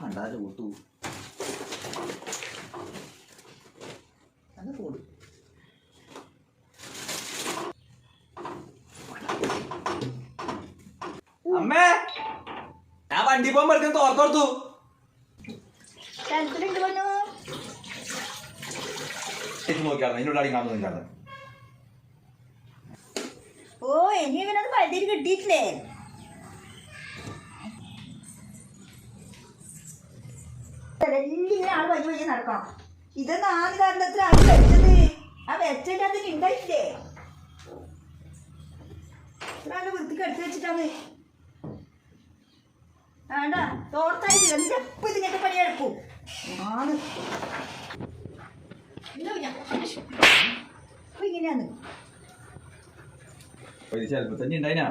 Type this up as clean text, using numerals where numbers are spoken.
കണ്ടാലും കൂട്ടു അത് കൂടും. അമ്മേ ഞാൻ വണ്ടി പോകുമ്പോ തോർത്തു നോക്കിയാണ് എന്നോട് അടി കാണുന്നില്ല. ഓ ഇനി ഇവനത് പഴുതിയിൽ കിട്ടിയിട്ടില്ലേ? ഇങ്ങനെ ആൾ വഴി വഴി നടക്കണം. ഇതൊന്നും ആദ്യ കാരണത്തിലാണ് വെച്ചത്. ആ വെച്ചിട്ട് അതിന് ഉണ്ടായിട്ടില്ലേ? ഇത്ര വൃത്തിക്ക് എടുത്ത് വെച്ചിട്ടാണ്. വേണ്ട തോർത്തായിട്ടില്ല. നീ എപ്പോ ഇതിനൊക്കെ പണിയെടുക്കും ആണ് ഇങ്ങനെയാന്ന് ചെലപ്പോ തന്നെ ഉണ്ടായിനാ.